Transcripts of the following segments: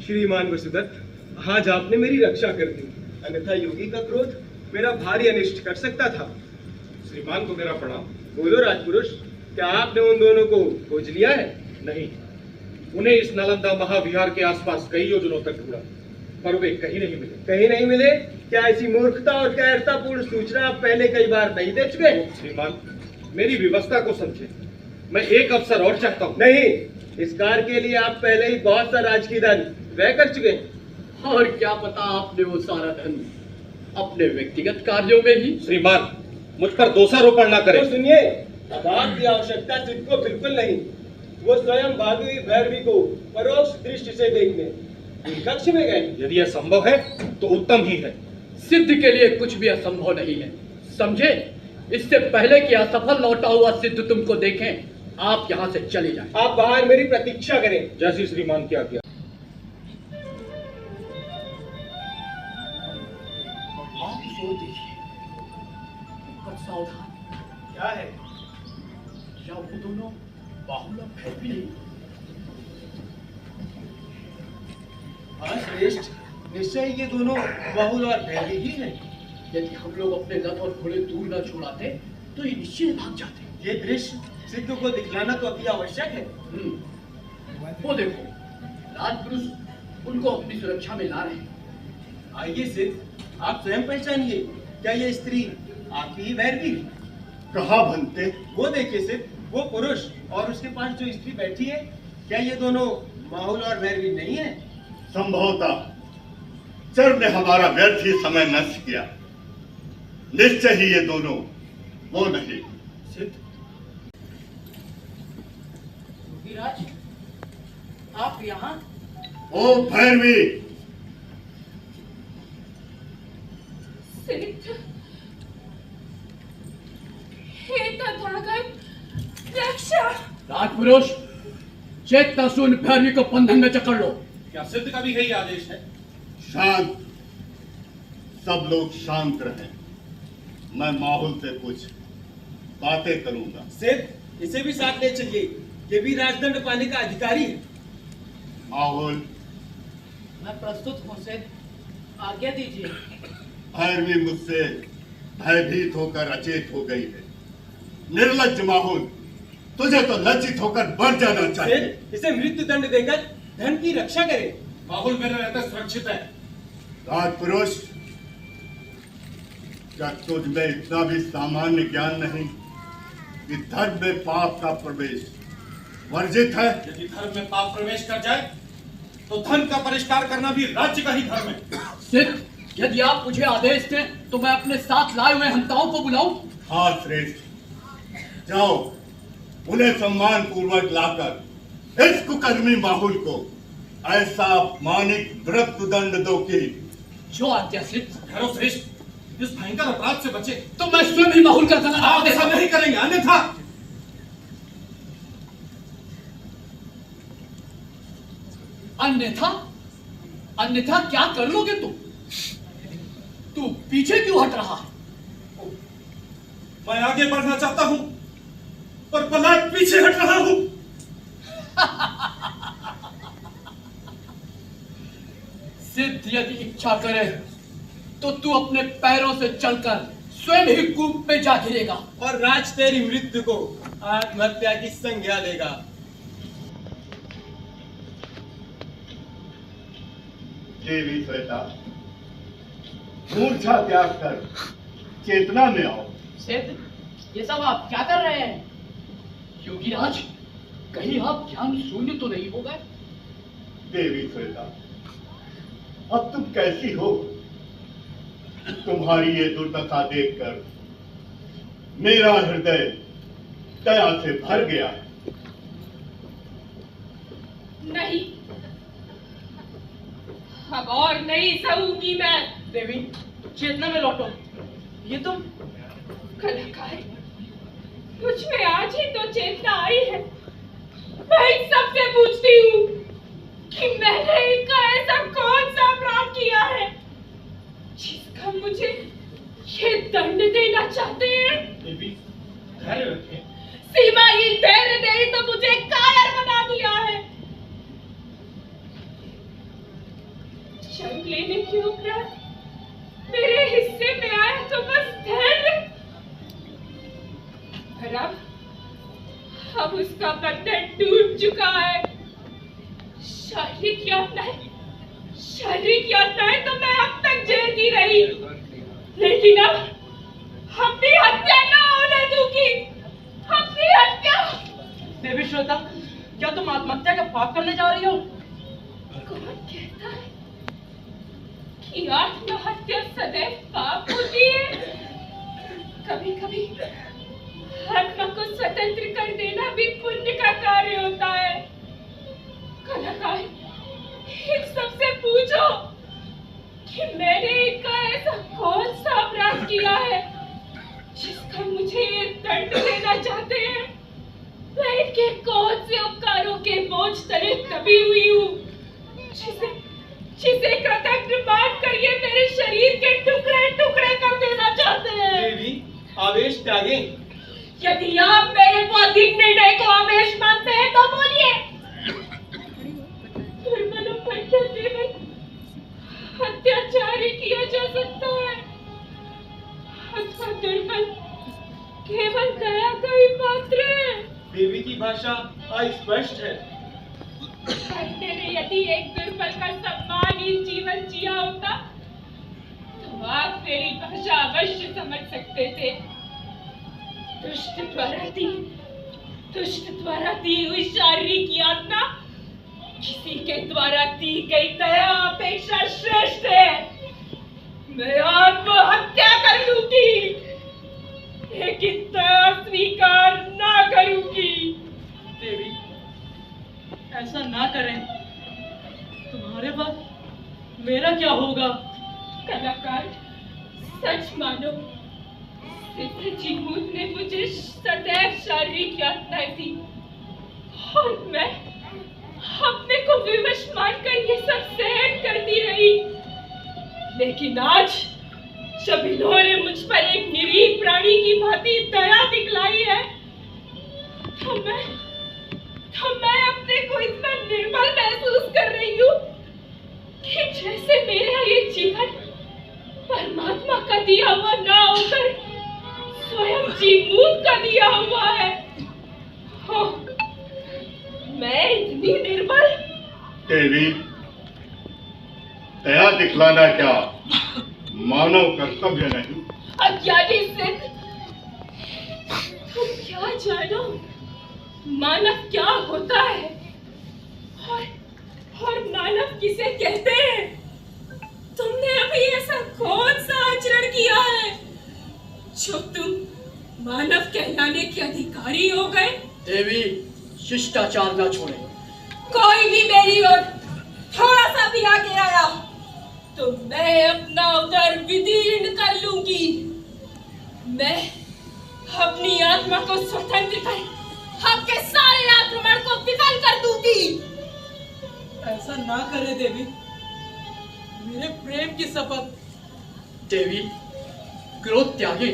श्रीमान वसुदत्त, आज आपने मेरी रक्षा कर दी, अन्यथा योगी का क्रोध मेरा भारी अनिष्ट कर सकता था। श्रीमान को मेरा प्रणाम। बोलो राजपुरुष, क्या आपने उन दोनों को खोज लिया है? नहीं, उन्हें इस नालंदा महाविहार के आसपास कई योजनों तक ढूंढा, पर वे कहीं नहीं मिले। कहीं नहीं मिले? क्या ऐसी मूर्खता और कैरतापूर्ण सूचना आप पहले कई बार नहीं दे चुके? श्रीमान, मेरी व्यवस्था को समझे, मैं एक अवसर और चाहता हूँ। नहीं, इस कार्य के लिए आप पहले ही बहुत सा राजकीय धन व्यय कर चुके हैं। और क्या पता आपने वो सारा धन अपने व्यक्तिगत कार्यों में ही। श्रीमान, मुझ पर दोषारोपण न करें। तो सुनिए, अब आपकी आवश्यकता सिद्ध को बिल्कुल नहीं। वो स्वयं भागवी भैरवी को परोक्ष दृष्टि से देखने कक्ष में गए। यदि यह संभव है तो उत्तम ही है। सिद्ध के लिए कुछ भी असंभव नहीं है, समझे। इससे पहले कि असफल लौटा हुआ सिद्ध तुमको देखें, आप यहाँ से चले जाएं। आप बाहर मेरी प्रतीक्षा करें। जैसी श्रीमान की आज्ञा। आप जोर दीजिए, पर सावधान। क्या है? क्या वो दोनों बाहुला भैरवी नहीं? हाँ श्रेष्ठ, निश्चय ये दोनों बाहुल और भैरवी ही हैं। यदि हम लोग अपने रथ और घोड़े दूर न छोड़ाते तो ये निश्चय भाग जाते। ये दृश्य सिद्ध को दिखलाना तो अति आवश्यक है। वो देखो, राजपुरुष उनको अपनी सुरक्षा में ला रहे हैं। आइए सिद्ध, आप स्वयं पहचानिए, क्या ये स्त्री आपकी ही भैरवी? कहाँ बनते? वो देखिए सिद्ध, वो पुरुष और उसके पास जो स्त्री बैठी है, क्या ये दोनों बाहुल और भैरवी नहीं है? संभवतः चर ने हमारा व्यर्थ ही समय नष्ट किया। निश्चय ही ये दोनों वो नहीं। सिद्ध, योगीराज, आप यहाँ? ओ भैरवी! सिद्ध, हे तथागत, रक्षा! राजपुरुष, चेतना से उन भैरवी को बंधन में जकड़ लो। क्या सिद्ध का भी यही आदेश है? शांत, सब लोग शांत रहें। मैं माहौल से कुछ बातें करूंगा। सिद्ध, इसे भी साथ ले चलिए, ये भी राजदंड पाने का अधिकारी है। माहौल, मैं प्रस्तुत हूँ सिद्ध, आज्ञा दीजिए। भैरवी मुझसे भयभीत होकर अचेत हो गई है। निर्लज्ज माहौल, तुझे तो लज्जित होकर बढ़ जाना चाहिए। सिद्ध, इसे मृत्यु दंड देकर धन की रक्षा करें। माहौल मेरा रहता सुरक्षित है। राजपुरुष, क्या तुझ में इतना भी सामान्य ज्ञान नहीं कि धर्म में पाप का प्रवेश वर्जित है? यदि धर्म में पाप प्रवेश कर जाए तो धन का परिष्कार करना भी राज्य का ही धर्म है। सिद्ध, यदि आप मुझे आदेश दें तो मैं अपने साथ लाए हुए हंताओं को बुलाऊं। हाँ श्रेष्ठ, जाओ, उन्हें सम्मान पूर्वक लाकर इस कुकर्मी माहौल को ऐसा अपमानित मृत्युदंड दो कि जो आज्ञा सिद्ध। भैरव श्रेष्ठ, इस भयंकर अपराध से बचे तो मैं स्वयं ही माहौल का दंड आप ऐसा नहीं करेंगे, अन्यथा। अन्यथा? अन्यथा क्या कर लोगे तुम? तू पीछे क्यों हट रहा है? मैं आगे बढ़ना चाहता हूं, पर पलाट पीछे हट रहा हूं। सिद्ध यदि इच्छा करे तो तू अपने पैरों से चलकर स्वयं ही कूप में जा गिरेगा और राज तेरी मृत्यु को आत्महत्या की संज्ञा लेगा। देवी श्वेता, मूर्छा त्याग कर चेतना में आओ। सिद्ध, ये सब आप क्या कर रहे हैं? योगीराज, कहीं आप ज्ञान शून्य तो नहीं हो गए? देवी श्वेता, अब तुम कैसी हो? तुम्हारी ये दुर्दशा देखकर मेरा हृदय दया से भर गया है। नहीं, अब और नहीं सहूंगी मैं। देवी, चेतना में लौटो। ये तुम? कलाकार, मुझ में आज ही तो चेतना आई है। मैं इन सबसे पूछती हूँ कि मैंने इनका ऐसा कौन सा अपराध किया है जिसका मुझे ये दंड देना चाहते हैं? देवी, धैर्य रखें। सीमाहीन धैर्य ने ही तो मुझे कायर बना दिया है। लेने के उपरांत मेरे हिस्से में आया तो बस धैर्य, पर अब उसका बंधन टूट चुका है। शारीरिक यातनाएं तो मैं अब तक झेलती रही, लेकिन अब अपनी हत्या ना होने दूंगी, अपनी हत्या। देवी श्वेता, क्या तुम आत्महत्या का पाप करने जा रही हो? कौन कहता है कि आत्महत्या सदैव पाप होती है? कभी कभी आत्मा को स्वतंत्र कर देना भी पुण्य का कार्य होता है। कलाकार, इन सबसे पूछो कि मैंने इनका ऐसा कौन सा अपराध किया है जिसका मुझे ये दंड देना चाहते हैं। मैं इनके कौन से उपकारों के बोझ तले दबी हुई हूँ जिसे कृतज्ञ मानकर ये मेरे शरीर के टुकड़े टुकड़े कर देना चाहते हैं। देवी, आवेश त्यागें। यदि आप मेरे बौद्धिक निर्णय को आवेश मानते हैं तो बोलिए। दुर्बलों पर क्या केवल अत्याचार ही किया जा सकता है, अथवा दुर्बल केवल दया का ही पात्र है? देवी की भाषा अस्पष्ट है। मैंने यदि एक दुर्बल का सम्मानित जीवन जिया होता तो आप मेरी भाषा अवश्य समझ सकते थे। दुष्ट द्वारा दी हुई शारीरिक यातना किसी के द्वारा दी गई दया अपेक्षा श्रेष्ठ है। मैं आत्महत्या कर लूंगी, लेकिन दया स्वीकार ना करूंगी। देवी, ऐसा ना करें। तुम्हारे बाद मेरा क्या होगा? कलाकार, सच मानो, सिद्धजीमूत ने मुझे सदैव शारीरिक यातनाएं दी और मैं अपने को विवश मानकर ये सब सहन करती रही। लेकिन आज जब इन्होंने मुझ पर एक निरीह प्राणी की भांति दया दिखलाई है तो मैं अपने को इतना निर्बल महसूस कर रही हूँ कि जैसे मेरा ये जीवन परमात्मा का दिया हुआ ना होकर स्वयं जीमूत का दिया हुआ है। हो, मैं इतनी निर्बल। देवी, दया दिखलाना क्या मानव कर्तव्य नहीं? अज्ञानी सिद्ध, तुम क्या जानो मानव क्या होता है और मानव किसे कहते हैं? तुमने अभी ऐसा कौन सा आचरण किया है जो तुम मानव कहलाने के अधिकारी हो गए? देवी, शिष्टाचार न छोड़े। कोई भी मेरी ओर थोड़ा सा भी आगे आया तो मैं अपना उदर विदीर्ण कर लूंगी। मैं अपनी आत्मा को स्वतंत्र कर आपके सारे आक्रमण को विफल कर दूंगी। ऐसा ना करे देवी, मेरे प्रेम की शपथ। देवी, क्रोध त्यागे।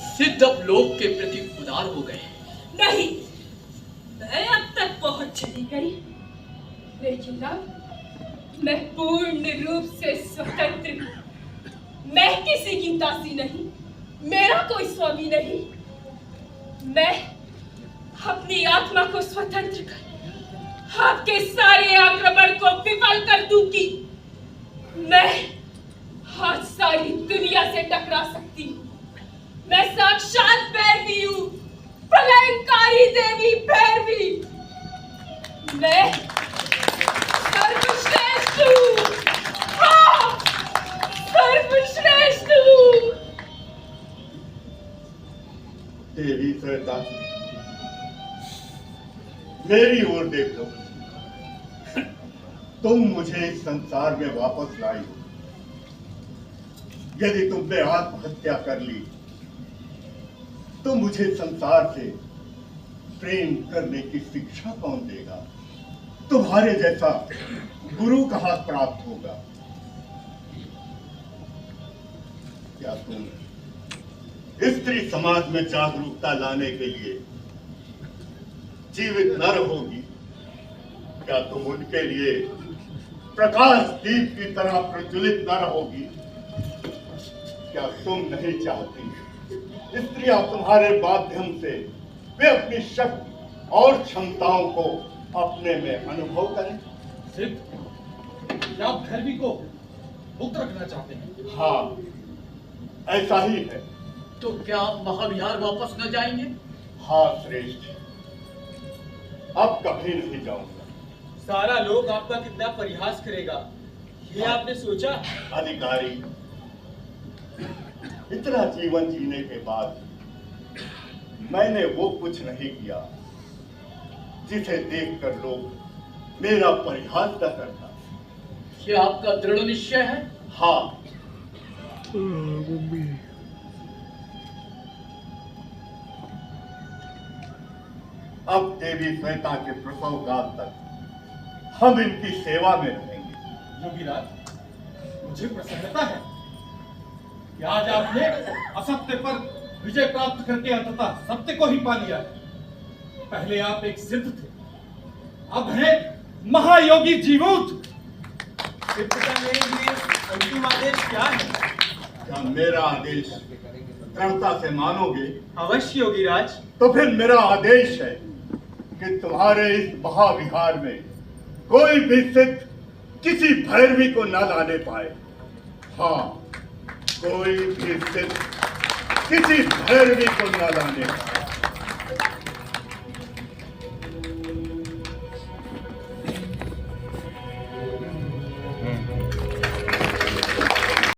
सिद्ध अब लोक के प्रति उदार हो गए। नहीं, मैं अब तक पहुंच चली गई, लेकिन अब मैं पूर्ण रूप से स्वतंत्र हूं। मैं किसी की दासी नहीं, मेरा कोई स्वामी नहीं। मैं अपनी आत्मा को स्वतंत्र कर आपके सारे आक्रमण को विफल कर दूंगी। मैं आज सारी दुनिया से टकरा सकती हूँ। मैं साक्षात भैरवी हूँ, प्रलयंकारी देवी भैरवी। मैं सर्वश्रेष्ठ हूँ, हाँ, सर्वश्रेष्ठ हूँ। देवी श्वेता, मेरी ओर देख लो। तुम मुझे इस संसार में वापस लाई हो। यदि तुमने आत्महत्या कर ली तो मुझे संसार से प्रेम करने की शिक्षा कौन देगा? तुम्हारे जैसा गुरु कहाँ प्राप्त होगा? क्या तुम स्त्री समाज में जागरूकता लाने के लिए जीवित न रहोगी? क्या तुम उनके लिए प्रकाश दीप की तरह प्रज्वलित न रहोगी? क्या तुम नहीं चाहती स्त्रियां तुम्हारे माध्यम से वे अपनी शक्ति और क्षमताओं को अपने में अनुभव करें? सिद्ध, क्या आप भैरवी को मुक्त रखना चाहते हैं? हाँ, ऐसा ही है। तो क्या आप महाविहार वापस न जाएंगे? हाँ श्रेष्ठ, अब कभी नहीं जाऊंगा। सारा लोग आपका कितना परिहास करेगा, ये आपने सोचा? अधिकारी, इतना जीवन जीने के बाद मैंने वो कुछ नहीं किया जिसे देखकर लोग मेरा परिहास न करता। क्या आपका दृढ़ निश्चय है? हाँ। अब देवी श्वेता के प्रसव काल तक हम इनकी सेवा में रहेंगे। योगीराज, मुझे प्रसन्नता है कि आज आपने असत्य पर विजय प्राप्त करके अंततः सत्य को ही पा लिया है। पहले आप एक सिद्ध थे, अब हैं महायोगी जीवूत। सिद्ध का मेरे लिए अंतिम आदेश क्या है? क्या मेरा आदेश दृढ़ता से मानोगे? अवश्य योगीराज। तो फिर मेरा आदेश है कि तुम्हारे इस महाविहार में कोई भी सिद्ध किसी भैरवी को न लाने पाए। हाँ, कोई भी सिद्ध किसी भैरवी को न लाने पाए।